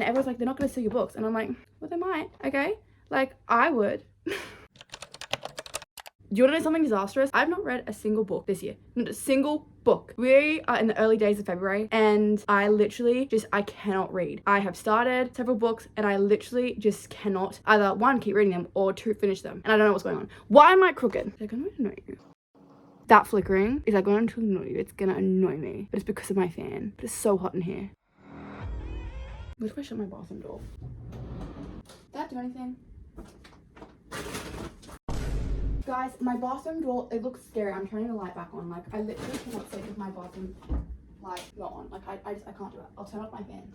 And everyone's like, they're not going to sell your books. And I'm like, well, they might, okay? Like, I would. Do you want to know something disastrous? I've not read a single book this year. Not a single book. We are in the early days of February and I literally I cannot read. I have started several books and I literally just cannot either one, keep reading them or two, finish them. And I don't know what's going on. Why am I crooked? They're going to annoy you. That flickering is going to annoy you. It's going to annoy me. But it's because of my fan. But it's so hot in here. What if I shut my bathroom door? Did that do anything? Guys, my bathroom door, it looks scary. I'm turning the light back on. Like, I literally cannot sit with my bathroom light not on. Like, I can't do it. I'll turn off my fan.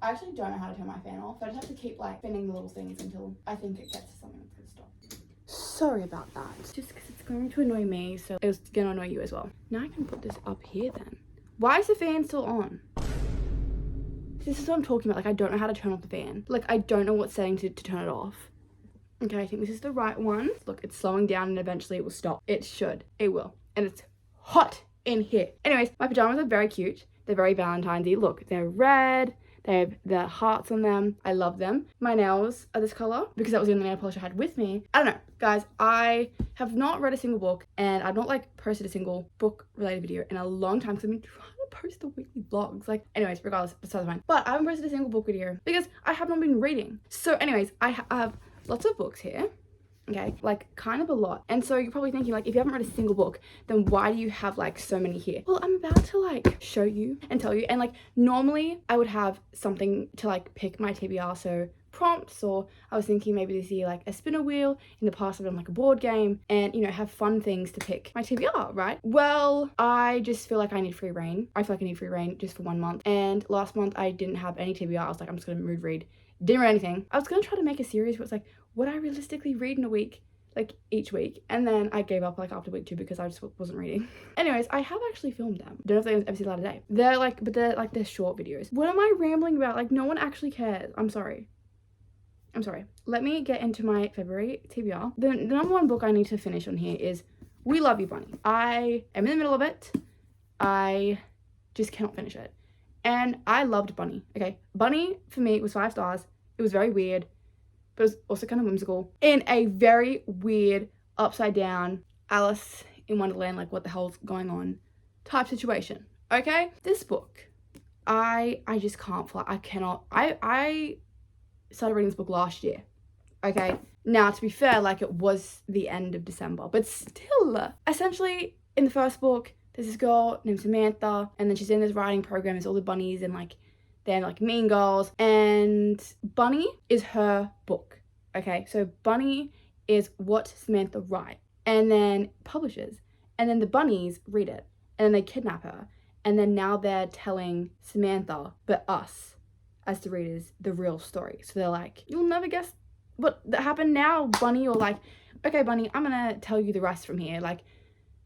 I actually don't know how to turn my fan off. I just have to keep, like, spinning the little things until I think it gets to something that's gonna stop. Sorry about that. Just because it's going to annoy me, so it was gonna annoy you as well. Now I can put this up here then. Why is the fan still on? This is what I'm talking about. Like, I don't know how to turn off the fan. Like, I don't know what setting to turn it off. Okay, I think this is the right one. Look, it's slowing down and eventually it will stop. It should. It will. And it's hot in here. Anyways, my pajamas are very cute. They're very Valentine's-y. Look, they're red. They have the hearts on them. I love them. My nails are this color because that was the only nail polish I had with me. I don't know. Guys, I have not read a single book and I've not like posted a single book related video in a long time because I've been trying to post the weekly vlogs. Like, anyways, regardless, besides the point. But I haven't posted a single book video because I have not been reading. So anyways, I have lots of books here, okay, like kind of a lot. And so you're probably thinking like, if you haven't read a single book, then why do you have like so many here? Well, I'm about to like show you and tell you. And like normally I would have something to like pick my TBR, so prompts, or I was thinking maybe this year like a spinner wheel. In the past I've done like a board game and, you know, have fun things to pick my TBR, right? Well, I just feel like I need free reign. I feel like I need free reign just for 1 month. And last month I didn't have any TBR. I was like, I'm just gonna mood read. Didn't read anything. I was gonna try to make a series where it's like, would I realistically read in a week? Like each week. And then I gave up like after week 2 because I just wasn't reading. Anyways, I have actually filmed them. Don't know if they're ever seen light of day. They're like, but they're short videos. What am I rambling about? Like, no one actually cares. I'm sorry. Let me get into my February TBR. The number one book I need to finish on here is We Love You, Bunny. I am in the middle of it. I just cannot finish it. And I loved Bunny, okay? Bunny, for me, was 5 stars. It was very weird, but it was also kind of whimsical. In a very weird, upside down, Alice in Wonderland, like what the hell's going on type situation, okay? This book, I just can't fly. I cannot. I started reading this book last year, okay? Now, to be fair, like it was the end of December, but still, essentially, in the first book, there's this girl named Samantha, and then she's in this writing program. There's all the bunnies, and like they're like mean girls. And Bunny is her book. Okay, so Bunny is what Samantha writes, and then publishes, and then the bunnies read it, and then they kidnap her, and then now they're telling Samantha, but us, as the readers, the real story. So they're like, you'll never guess what happened now, Bunny, or like, okay, Bunny, I'm gonna tell you the rest from here. Like,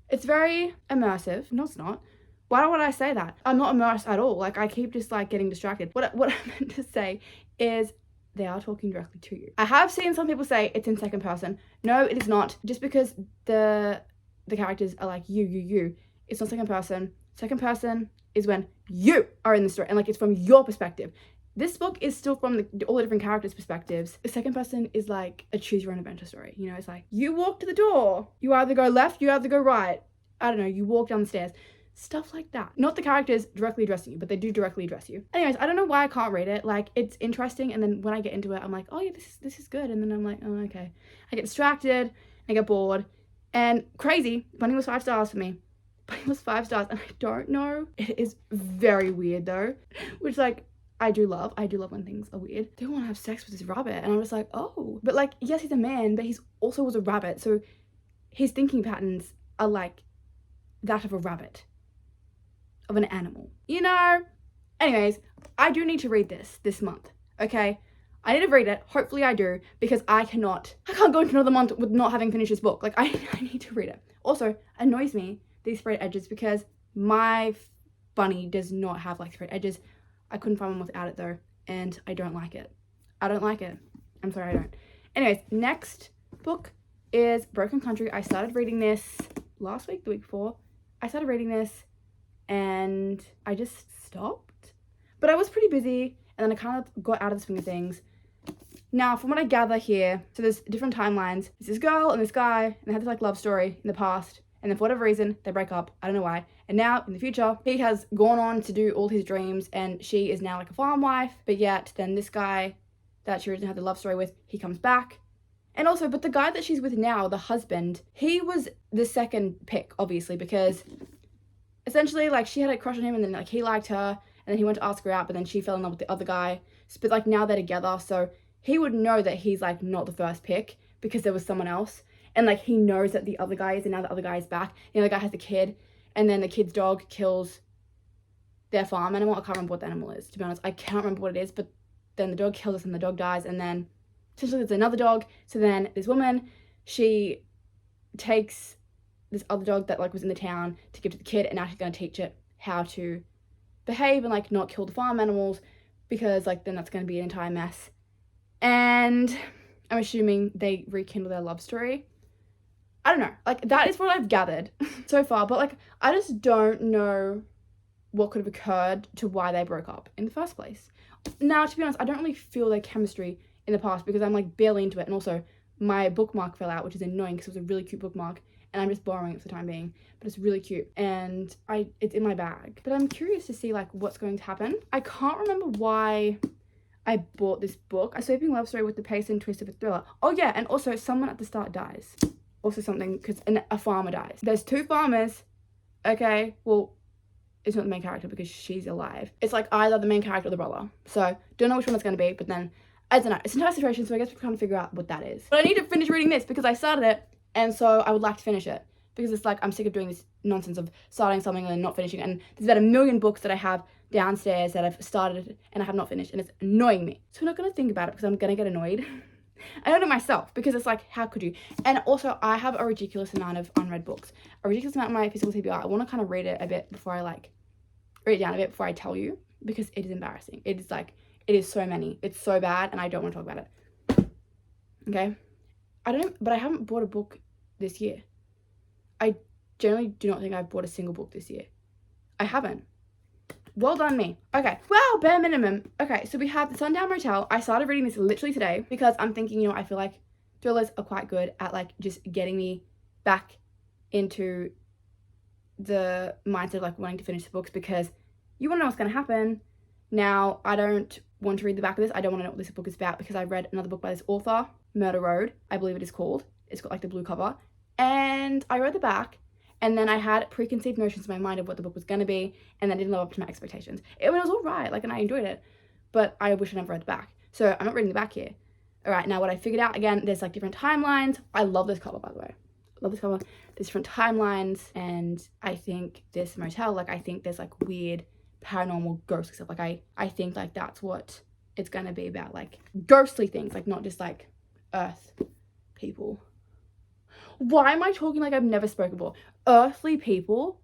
it's very immersive. No, it's not. Why would I say that? I'm not immersed at all. Like, I keep just like getting distracted. What I meant to say is they are talking directly to you. I have seen some people say it's in second person. No, it is not. Just because the characters are like you, it's not second person. Second person is when you are in the story and like it's from your perspective. This book is still from all the different characters' perspectives. The second person is like a choose your own adventure story. You know, it's like, you walk to the door. You either go left, you either go right. I don't know, you walk down the stairs. Stuff like that. Not the characters directly addressing you, but they do directly address you. Anyways, I don't know why I can't read it. Like, it's interesting, and then when I get into it, I'm like, oh yeah, this is good. And then I'm like, oh, okay. I get distracted, I get bored. And crazy, Bunny was 5 stars for me. Bunny was 5 stars, and I don't know. It is very weird though, which like, I do love when things are weird. They want to have sex with this rabbit, and I was like, oh. But like, yes, he's a man, but he's also was a rabbit, so his thinking patterns are like that of a rabbit, of an animal, you know? Anyways, I do need to read this month, okay? I need to read it. Hopefully I do, because I can't go into another month with not having finished this book. Like, I need to read it. Also, annoys me, these sprayed edges, because my Bunny does not have like sprayed edges. I couldn't find one without it though, and I don't like it. I don't like it. I'm sorry, I don't. Anyways, next book is Broken Country. I started reading this last week, the week before. I started reading this and I just stopped. But I was pretty busy, and then I kind of got out of the swing of things. Now, from what I gather here, so there's different timelines. There's this girl and this guy, and they had this like love story in the past, and then for whatever reason, they break up. I don't know why. And now, in the future, he has gone on to do all his dreams, and she is now like a farm wife, but yet then this guy that she originally had the love story with, he comes back. And also, but the guy that she's with now, the husband, he was the second pick, obviously, because essentially, like, she had a crush on him, and then, like, he liked her, and then he went to ask her out, but then she fell in love with the other guy. But, like, now they're together, so he would know that he's, like, not the first pick, because there was someone else. And, like, he knows that the other guy is, and now the other guy is back. You know, the guy has a kid, and then the kid's dog kills their farm animal. I can't remember what the animal is, to be honest. I can't remember what it is, but then the dog kills us, and the dog dies, and then essentially there's another dog. So then this woman, she takes this other dog that like was in the town to give to the kid, and now she's going to teach it how to behave and like not kill the farm animals, because like then that's going to be an entire mess. And I'm assuming they rekindle their love story. I don't know, like that is what I've gathered so far, but like I just don't know what could have occurred to why they broke up in the first place. Now, to be honest, I don't really feel their chemistry in the past, because I'm like barely into it, and also my bookmark fell out, which is annoying because it was a really cute bookmark, and I'm just borrowing it for the time being, but it's really cute, and it's in my bag. But I'm curious to see like what's going to happen. I can't remember why I bought this book. A sweeping love story with the pace and twist of a thriller. Oh yeah, and also someone at the start dies. Also something, because a farmer dies. There's two farmers. Okay, well, it's not the main character because she's alive. It's like either the main character or the brother. So don't know which one it's going to be, but then I don't know. It's an entire situation, so I guess we're trying to figure out what that is. But I need to finish reading this because I started it, and so I would like to finish it, because it's like I'm sick of doing this nonsense of starting something and then not finishing it. And there's about 1 million books that I have downstairs that I've started and I have not finished, and it's annoying me. So I'm not going to think about it because I'm going to get annoyed. I don't know myself, because it's like, how could you? And also, I have a ridiculous amount of unread books. A ridiculous amount of my physical TBR. I want to kind of read it a bit before I like read it down a bit before I tell you, because it is embarrassing. It is like, it is so many. It's so bad, and I don't want to talk about it. Okay? But I haven't bought a book this year. I generally do not think I've bought a single book this year. I haven't. Well done me. Okay, well, bare minimum. Okay, so we have The Sundown Motel. I started reading this literally today because I'm thinking, you know, I feel like thrillers are quite good at like just getting me back into the mindset of like wanting to finish the books, because you want to know what's going to happen. Now, I don't want to read the back of this. I don't want to know what this book is about, because I read another book by this author, Murder Road, I believe it is called. It's got like the blue cover, and I read the back, and then I had preconceived notions in my mind of what the book was going to be, and that didn't live up to my expectations. It was all right, like, and I enjoyed it, but I wish I never read the back. So I'm not reading the back here. All right, now what I figured out, again, there's like different timelines. I love this cover, by the way. Love this cover. There's different timelines, and I think this motel, like, I think there's like weird paranormal ghostly stuff. Like, I think like that's what it's going to be about, like ghostly things, like not just like earth people. Why am I talking like I've never spoken before? Earthly people?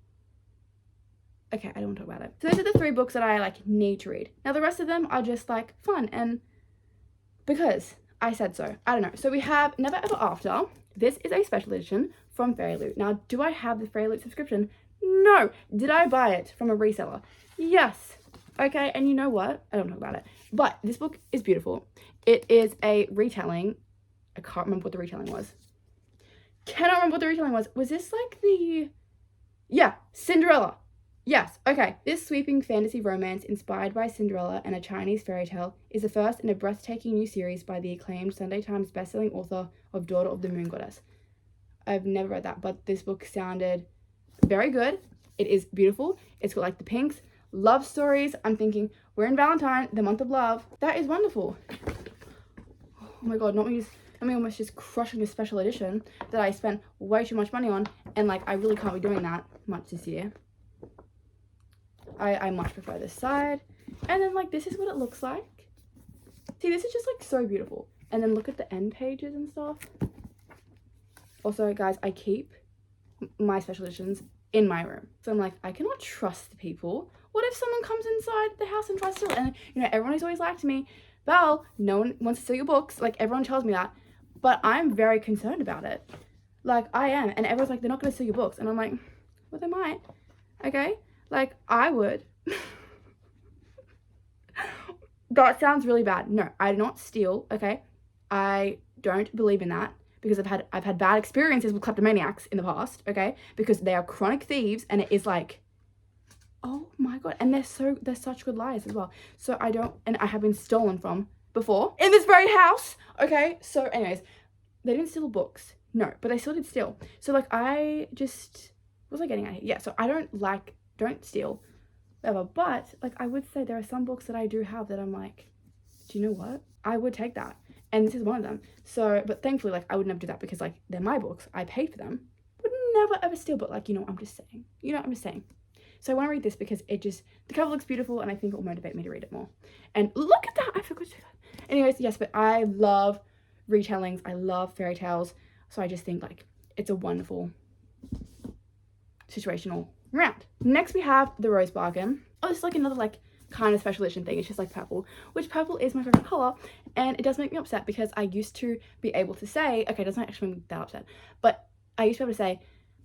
Okay, I don't want to talk about it. So those are the 3 books that I like need to read. Now the rest of them are just like fun, and because I said so. I don't know. So we have Never Ever After. This is a special edition from Fairy Loot. Now, do I have the Fairy Loot subscription? No. Did I buy it from a reseller? Yes. Okay, and you know what? I don't talk about it. But this book is beautiful. It is a retelling. I can't remember what the retelling was. Cannot remember what the retelling was. Was this like the... Yeah, Cinderella. Yes, okay. This sweeping fantasy romance inspired by Cinderella and a Chinese fairy tale is the first in a breathtaking new series by the acclaimed Sunday Times bestselling author of Daughter of the Moon Goddess. I've never read that, but this book sounded very good. It is beautiful. It's got like the pinks, love stories. I'm thinking, we're in Valentine, the month of love. That is wonderful. Oh my god, not me almost just crushing a special edition that I spent way too much money on, and like I really can't be doing that much this year. I much prefer this side. And then like this is what it looks like. See, this is just like so beautiful. And then look at the end pages and stuff. Also, guys, I keep my special editions in my room. So I'm like, I cannot trust the people. What if someone comes inside the house and tries to steal it? And you know, everyone is always like to me, Val, no one wants to steal your books. Like, everyone tells me that. But I'm very concerned about it. Like, I am. And everyone's like, they're not going to steal your books. And I'm like, well, they might. Okay? Like, I would. That sounds really bad. No, I do not steal, okay? I don't believe in that because I've had bad experiences with kleptomaniacs in the past, okay? Because they are chronic thieves and it is like, oh my god, and they're such good liars as well. So I don't, and I have been stolen from before in this very house, okay? So anyways, they didn't steal books, no, but they still did steal. So like I just, what was I getting at here? Yeah, so I don't steal, whatever, but like I would say there are some books that I do have that I'm like, do you know what? I would take that. And this is one of them. So, but thankfully, like I would never do that because like they're my books. I paid for them. Would never ever steal, but like, you know, I'm just saying. You know, I'm just saying. So I want to read this because the cover looks beautiful and I think it will motivate me to read it more. And look at that, I forgot to do that. Anyways, yes, but I love retellings. I love fairy tales. So I just think like it's a wonderful situational round. Next we have the Rose Bargain. Oh, this is like another like kind of special edition thing. It's just like purple, which purple is my favorite color, and it does make me upset because I used to be able to say, okay, it doesn't actually make me that upset, but I used to be able to say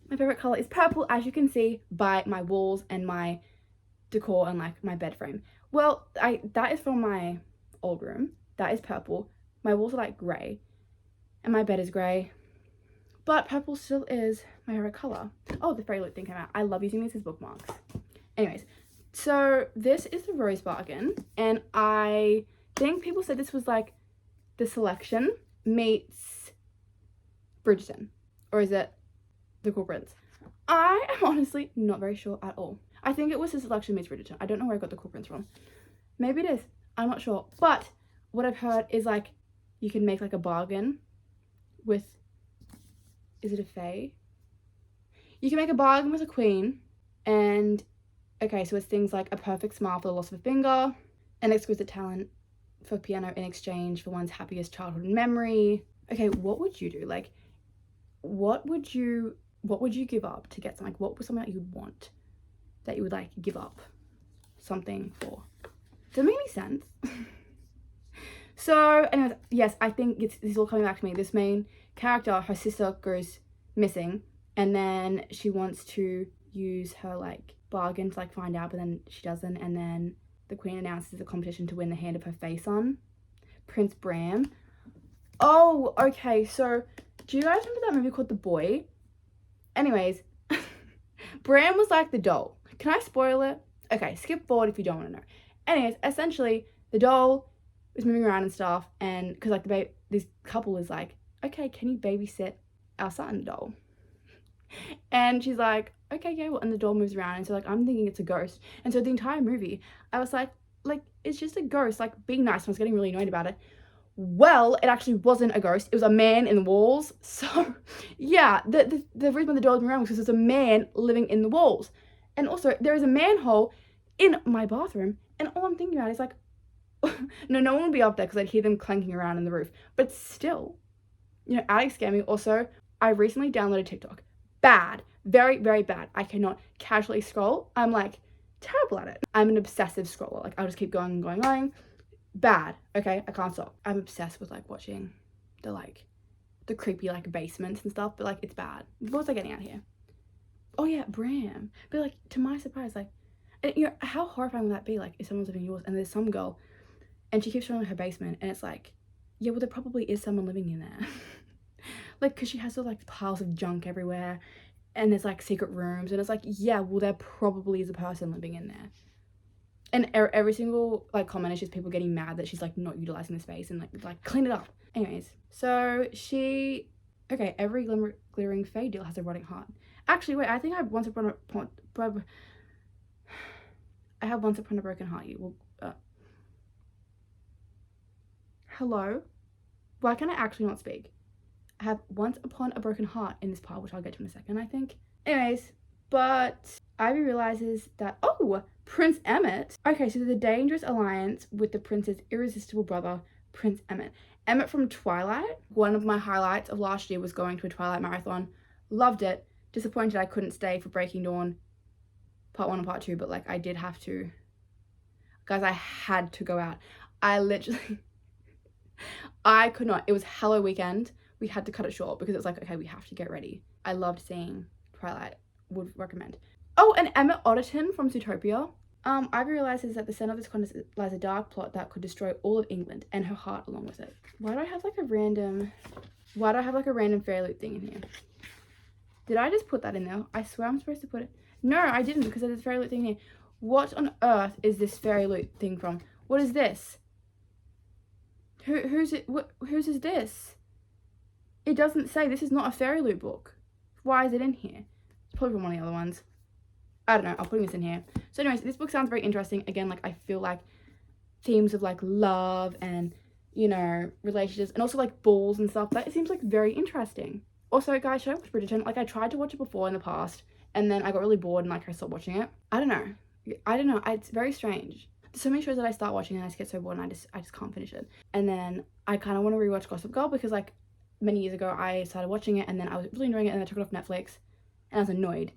my favorite color is purple, as you can see by my walls and my decor and like my bed frame. Well, that is from my old room. That is purple. My walls are like grey and my bed is grey, but purple still is my favorite color. Oh, the fairy loot thing came out. I love using these as bookmarks. Anyways, so this is the Rose Bargain, and I think people said this was like the Selection meets Bridgerton, or is it the Cool Prince? I am honestly not very sure at all. I think it was the Selection meets Bridgerton. I don't know where I got the Cool Prince from. Maybe it is. I'm not sure. But what I've heard is like you can make like a bargain with, is it a fae? You can make a bargain with a queen, and okay, so it's things like a perfect smile for the loss of a finger, an exquisite talent for piano in exchange for one's happiest childhood memory. Okay, what would you do? Like, what would you give up to get something? Like, what was something that you'd want, that you would like give up something for? Does it make any sense? So, anyways, yes, I think this is all coming back to me. This main character, her sister goes missing, and then she wants to use her like bargain to like find out, but then she doesn't, and then the queen announces a competition to win the hand of her fae son, Prince Bram. Oh, okay, so do you guys remember that movie called The Boy? Anyways, Bram was like the doll. Can I spoil it? Okay, skip forward if you don't want to know. Anyways, essentially the doll was moving around and stuff, and because like this couple is like, okay, can you babysit our son, doll? And she's like, okay, yeah, well, and the doll moves around, and so like I'm thinking it's a ghost, and so the entire movie I was like it's just a ghost, like being nice. And I was getting really annoyed about it. Well, it actually wasn't a ghost, it was a man in the walls. So yeah, the reason why the doll was moving around was because there's a man living in the walls, and also there is a manhole in my bathroom, and all I'm thinking about is like no one would be up there because I'd hear them clanking around in the roof, but still, you know, attic scamming. Also, I recently downloaded TikTok. Bad, very, very bad. I cannot casually scroll. I'm like terrible at it. I'm an obsessive scroller. Like I'll just keep going and going and going. Bad, okay? I can't stop. I'm obsessed with like watching the creepy like basements and stuff, but like it's bad. What was I getting at here? Oh yeah, Bram. But like to my surprise, like, and, you know, how horrifying would that be? Like if someone's living in yours and there's some girl and she keeps showing her basement, and it's like, yeah, well there probably is someone living in there. Like, because she has all like piles of junk everywhere, and there's like secret rooms, and it's like, yeah, well there probably is a person living in there. And every single like comment is just people getting mad that she's like not utilizing the space and like clean it up. Anyways, so okay, every glittering fae deal has a rotting heart. Actually, wait, I think I have once upon a broken heart. Hello? Why can I actually not speak? I have once upon a broken heart in this part, which I'll get to in a second, I think. Anyways, but Ivy realizes that, oh, Prince Emmett. Okay, so the dangerous alliance with the prince's irresistible brother, Prince Emmett. Emmett from Twilight. One of my highlights of last year was going to a Twilight marathon. Loved it. Disappointed I couldn't stay for Breaking Dawn part 1 and part 2, but like I did have to. Guys, I had to go out. I literally, I could not. It was Halloween weekend. We had to cut it short because it was like, okay, we have to get ready. I loved seeing Twilight. Would recommend. Oh, and Emma Otterton from Zootopia. Ivy realizes that the center of this contest lies a dark plot that could destroy all of England and her heart along with it. Why do I have like a random fairy loot thing in here? Did I just put that in there? I swear I'm supposed to put it. No, I didn't, because there's a fairy loot thing here. What on earth is this fairy loot thing from? What is this? Whose is this? It doesn't say. This is not a fairy loot book. Why is it in here? It's probably from one of the other ones. I don't know. I'll put this in here. So anyways, this book sounds very interesting. Again, like I feel like themes of like love and, you know, relationships and also like balls and stuff. That it seems like very interesting. Also, guys, should I watch Bridgerton? Like I tried to watch it before in the past and then I got really bored and like I stopped watching it. I don't know. It's very strange. There's so many shows that I start watching and I just get so bored and I just can't finish it. And then I kind of want to rewatch Gossip Girl because like many years ago I started watching it and then I was really enjoying it and then I took it off Netflix and I was annoyed.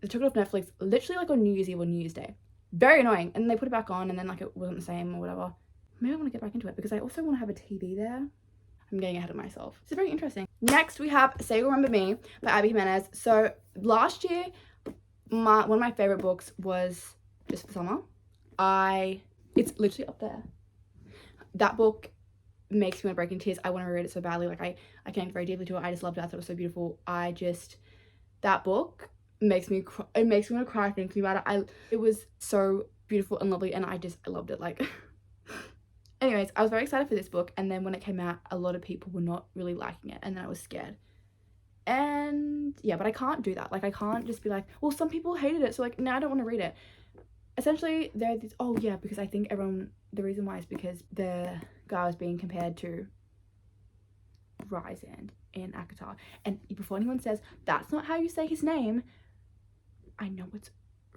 They took it off Netflix literally like on New Year's Eve or New Year's Day. Very annoying. And then they put it back on and then like it wasn't the same or whatever. Maybe I want to get back into it because I also want to have a TV there. I'm getting ahead of myself. It's very interesting. Next we have Say You Remember Me by Abby Jimenez. So last year, one of my favorite books was Just for Summer. It's literally up there. That book makes me want to break into tears. I want to read it so badly. Like I connect very deeply to it. I just loved it. I thought it was so beautiful. That book makes me cry. It makes me want to cry thinking about it. It was so beautiful and lovely and I loved it. Like anyways, I was very excited for this book and then when it came out a lot of people were not really liking it and then I was scared. And yeah, but I can't do that. Like I can't just be like, well, some people hated it so like now I don't want to read it. Essentially because I think the reason why is because the guy was being compared to Rysand in ACOTAR. And before anyone says that's not how you say his name, I know it's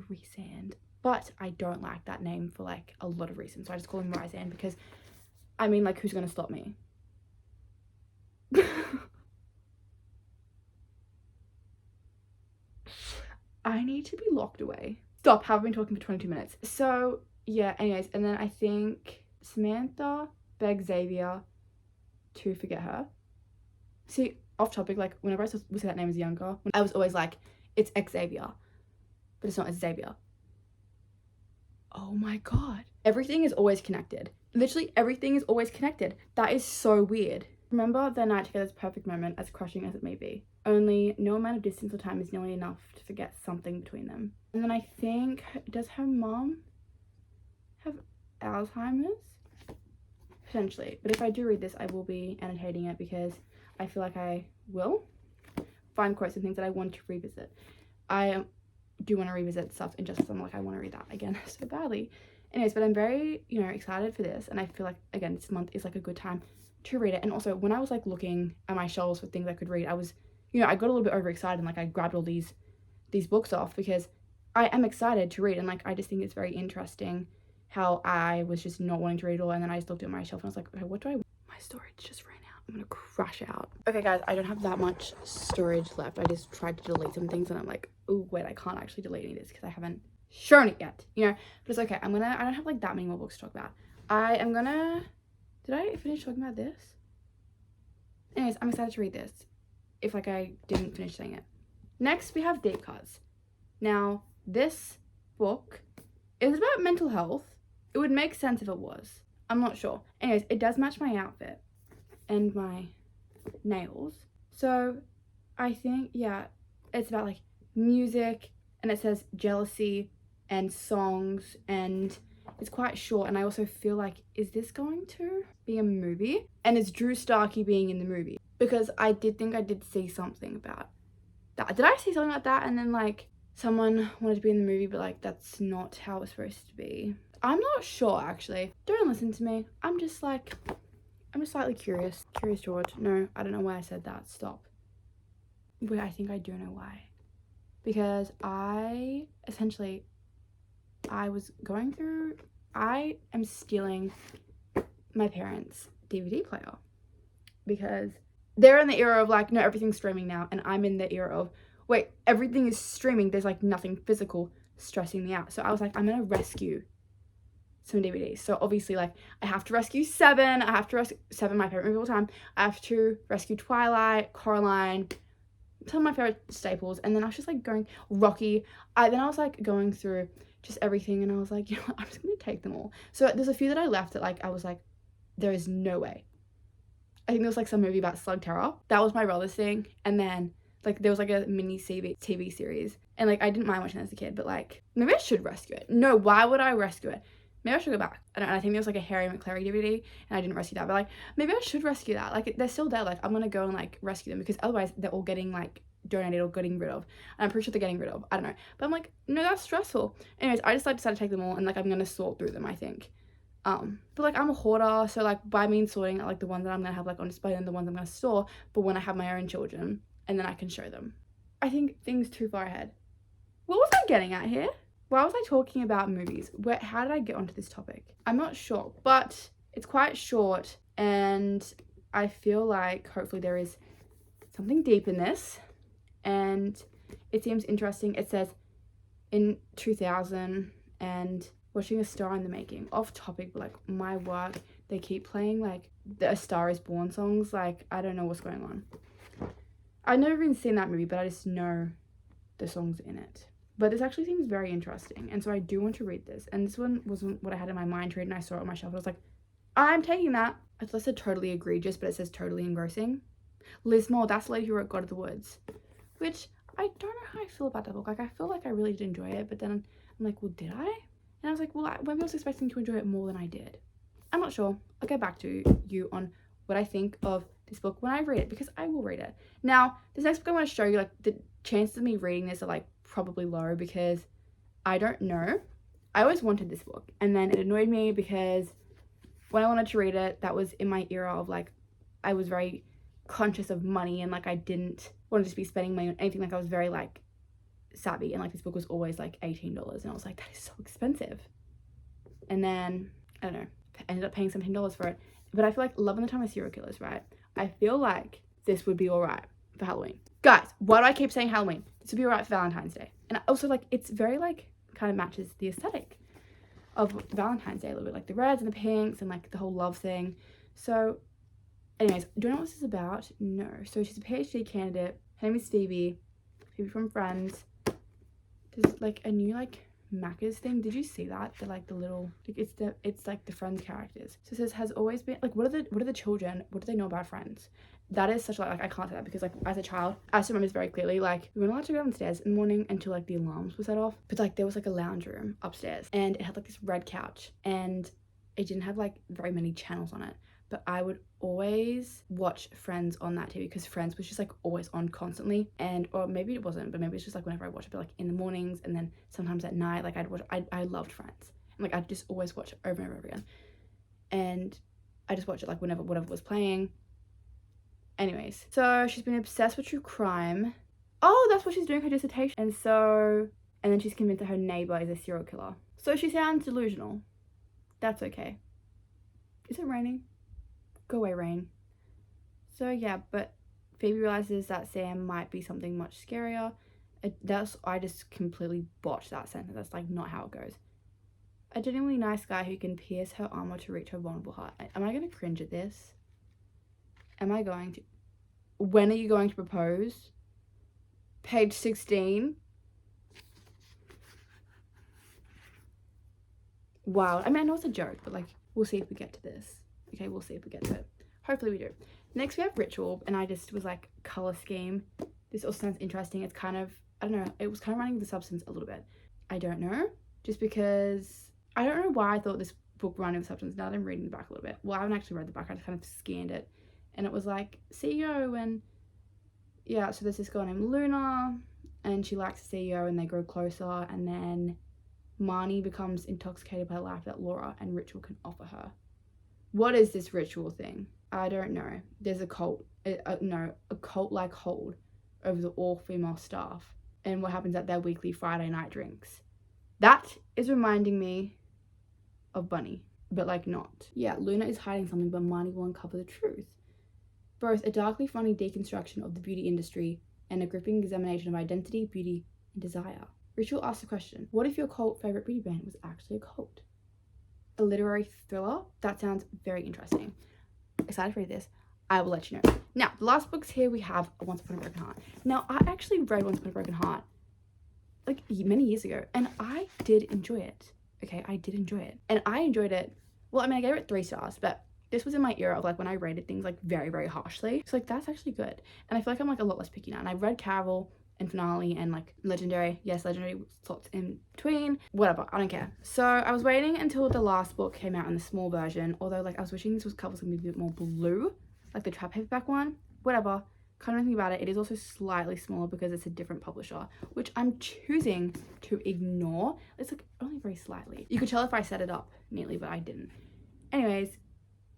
Rysand, but I don't like that name for like a lot of reasons. So I just call him Rysand because I mean like who's gonna stop me? I need to be locked away. Stop, have been talking for 22 minutes. So yeah, anyways, and then I think Samantha begged Xavier to forget her. See, off topic, like whenever I would say that name as younger, I was always like, it's Xavier, but it's not, it's Xavier. Oh my god. Everything is always connected. Literally everything is always connected. That is so weird. Remember their night together's perfect moment, as crushing as it may be. Only no amount of distance or time is nearly enough to forget something between them. And then I think, does her mom have Alzheimer's? Potentially. But if I do read this, I will be annotating it because I feel like I will find quotes and things that I want to revisit. I do want to revisit stuff in Just Some, like I want to read that again so badly. Anyways, but I'm very, you know, excited for this and I feel like, again, this month is like a good time to read it. And also when I was like looking at my shelves for things I could read, I was, you know, I got a little bit overexcited and like I grabbed all these books off because I am excited to read and like I just think it's very interesting how I was just not wanting to read it all and then I just looked at my shelf and I was like, okay, what do I want? My storage just ran out. I'm gonna crash out. Okay guys, I don't have that much storage left. I just tried to delete some things and I'm like, oh wait, I can't actually delete any of this because I haven't shown it yet, you know, but it's okay. I don't have like that many more books to talk about. Did I finish talking about this? Anyways, I'm excited to read this if like I didn't finish saying it. Next we have Deep Cuts. Now this book is about mental health. It would make sense if it was. I'm not sure. Anyways, it does match my outfit and my nails. So I think, yeah, it's about like music and it says jealousy and songs and it's quite short. And I also feel like, is this going to be a movie? And is Drew Starkey being in the movie? Because I did think I did see something about that. Did I see something like that? And then like someone wanted to be in the movie, but like that's not how it's supposed to be. I'm not sure actually. Don't listen to me. I'm just slightly curious. Curious George. No, I don't know why I said that. Stop. Wait, I think I do know why. Because I am stealing my parents' DVD player. Because they're in the era of like, no, everything's streaming now. And I'm in the era of, wait, everything is streaming. There's like nothing physical, stressing me out. So I was like, I'm going to rescue some DVDs. So obviously like I have to rescue Seven. I have to rescue Seven, my favorite movie of all time. I have to rescue Twilight, Coraline, some of my favorite staples. And then I was just like going Rocky. Then I was like going through just everything, and I was like, you know what, I'm just gonna take them all. So there's a few that I left that like I was like, there is no way. I think there was like some movie about slug terror. That was my brother's thing. And then like there was like a mini TV series, and like I didn't mind watching it as a kid, but like maybe I should rescue it. No, why would I rescue it? Maybe I should go back. I think there was like a Harry McClary DVD, and I didn't rescue that, but like maybe I should rescue that. Like they're still there. Like I'm gonna go and like rescue them, because otherwise they're all getting like donated or getting rid of. And I'm pretty sure they're getting rid of. I don't know. But I'm like, no, that's stressful. Anyways, I just like decided to take them all, and like I'm gonna sort through them, I think. But like I'm a hoarder, so like by me sorting out like the ones that I'm gonna have like on display and the ones I'm gonna store, but when I have my own children, and then I can show them. I think things too far ahead. What was I getting at here? Why was I talking about movies? How did I get onto this topic? I'm not sure, but it's quite short, and I feel like hopefully there is something deep in this, and it seems interesting. It says in 2000 and watching A Star in the Making. Off topic, but like my work, they keep playing like the A Star Is Born songs. Like I don't know what's going on. I've never even seen that movie, but I just know the songs in it. But this actually seems very interesting, and so I do want to read this. And this one wasn't what I had in my mind to read, and I saw it on my shelf. I was like, I'm taking that. I thought it said totally egregious, but it says totally engrossing. Liz Moore, that's the lady who wrote God of the Woods, which I don't know how I feel about that book. Like I feel like I really did enjoy it, but then I'm like, well, did I? And I was like, well, maybe I was expecting to enjoy it more than I did. I'm not sure. I'll get back to you on what I think of this book when I read it, because I will read it. Now, this next book I want to show you, like the chances of me reading this are like probably low, because I don't know. I always wanted this book, and then it annoyed me because when I wanted to read it, that was in my era of like, I was very conscious of money, and like I didn't want to just be spending money on anything. Like I was very like savvy, and like this book was always like $18, and I was like, that is so expensive. And then I don't know, I ended up paying $17 for it. But I feel like Love in the Time of Serial Killers, right? I feel like this would be alright for Halloween. Guys, why do I keep saying Halloween? This would be alright for Valentine's Day. And also like it's very like kind of matches the aesthetic of Valentine's Day a little bit, like the reds and the pinks and like the whole love thing. So anyways, do you know what this is about? No. So she's a PhD candidate. Her name is Phoebe from Friends. There's like a new like Macca's thing. Did you see that? The like the little like it's like the Friends characters. So it says has always been like what are the children, what do they know about Friends? That is such like I can't say that, because like as a child I still remember this very clearly. Like we weren't allowed to go downstairs in the morning until like the alarms were set off, but like there was like a lounge room upstairs, and it had like this red couch, and it didn't have like very many channels on it, but I would always watch Friends on that TV, because Friends was just like always on constantly. And or maybe it wasn't, but maybe it's just like whenever I watch it, but like in the mornings and then sometimes at night, like I loved Friends, and like I'd just always watch it over and over again, and I just watch it like whenever whatever was playing. Anyways, so she's been obsessed with true crime. Oh, that's what she's doing her dissertation. And then she's convinced that her neighbor is a serial killer. So she sounds delusional. That's okay. Is it raining? Go away, rain. So yeah, but Phoebe realizes that Sam might be something much scarier. I just completely botched that sentence. That's like not how it goes. A genuinely nice guy who can pierce her armor to reach her vulnerable heart. Am I going to cringe at this? Am I going to? When are you going to propose? Page 16. Wow. I mean, I know it's a joke, but like, we'll see if we get to this. Okay, we'll see if we get to it. Hopefully we do. Next we have Ritual, and I just was like, color scheme. This also sounds interesting. It's kind of, I don't know, it was kind of running the substance a little bit. I don't know, just because, I don't know why I thought this book ran with substance. Now that I'm reading the back a little bit. Well, I haven't actually read the back, I just kind of scanned it. And it was like, CEO, and yeah, so there's this girl named Luna, and she likes the CEO, and they grow closer, and then Marnie becomes intoxicated by the life that Laura and Ritual can offer her. What is this Ritual thing? I don't know. There's a cult, a cult-like hold over the all-female staff, and what happens at their weekly Friday night drinks. That is reminding me of Bunny, but like not. Yeah, Luna is hiding something, but Marnie will uncover the truth. Both a darkly funny deconstruction of the beauty industry and a gripping examination of identity, beauty, and desire. Ritual asks the question, what if your cult favourite beauty brand was actually a cult? A literary thriller? That sounds very interesting. Excited to read this. I will let you know. Now, the last books here we have Once Upon a Broken Heart. Now, I actually read Once Upon a Broken Heart like many years ago, and I did enjoy it. Okay, I did enjoy it, and I enjoyed it. Well, I mean, I gave it 3 stars, but this was in my era of like when I rated things like very, very harshly. So like that's actually good, and I feel like I'm like a lot less picky now. And I've read Caraval and Finale and like Legendary. Yes, Legendary slots in between. Whatever, I don't care. So I was waiting until the last book came out in the small version. Although like I was wishing this cover was gonna be a bit more blue, like the trap paperback one. Whatever. Can't do anything about it. It is also slightly smaller because it's a different publisher, which I'm choosing to ignore. It's like only very slightly. You could tell if I set it up neatly, but I didn't. Anyways,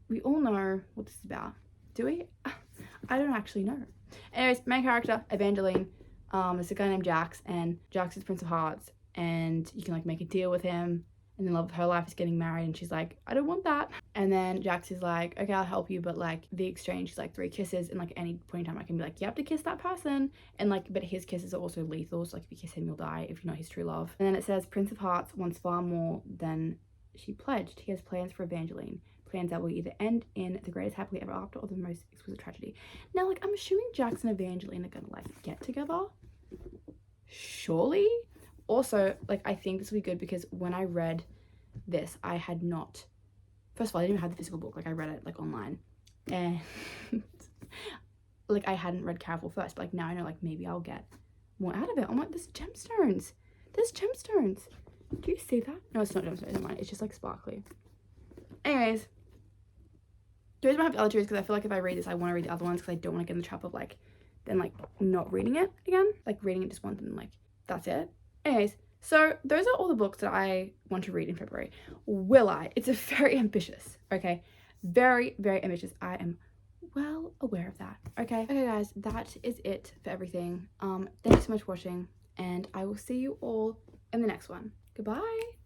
we all know what this is about. Do we? I don't actually know. Anyways, main character, Evangeline. It's a guy named Jax, and Jax is Prince of Hearts, and you can like make a deal with him, and then love of her life is getting married, and she's like, I don't want that. And then Jax is like, okay, I'll help you, but like the exchange is like 3 kisses, and like any point in time I can be like, you have to kiss that person, and like, but his kisses are also lethal, so like if you kiss him you'll die if you're not his true love. And then it says Prince of Hearts wants far more than she pledged. He has plans for Evangeline, plans that will either end in the greatest happily ever after or the most exquisite tragedy. Now like I'm assuming Jax and Evangeline are gonna like get together, surely. Also like I think this will be good because when I read this, I had not, first of all, I didn't even have the physical book. Like I read it like online, and like I hadn't read Caraval first, but like now I know like maybe I'll get more out of it. I'm like, there's gemstones, do you see that? No, it's not gemstones, never mind, it's just like sparkly. Anyways, the reason I have the other 2 is because I feel like if I read this I want to read the other ones because I don't want to get in the trap of like then like not reading it again, like reading it just once and like that's it. Anyways, so those are all the books that I want to read in February. Will I? It's a very ambitious, okay? Very, very ambitious. I am well aware of that, okay? Okay, guys, that is it for everything. Thanks so much for watching, and I will see you all in the next one. Goodbye.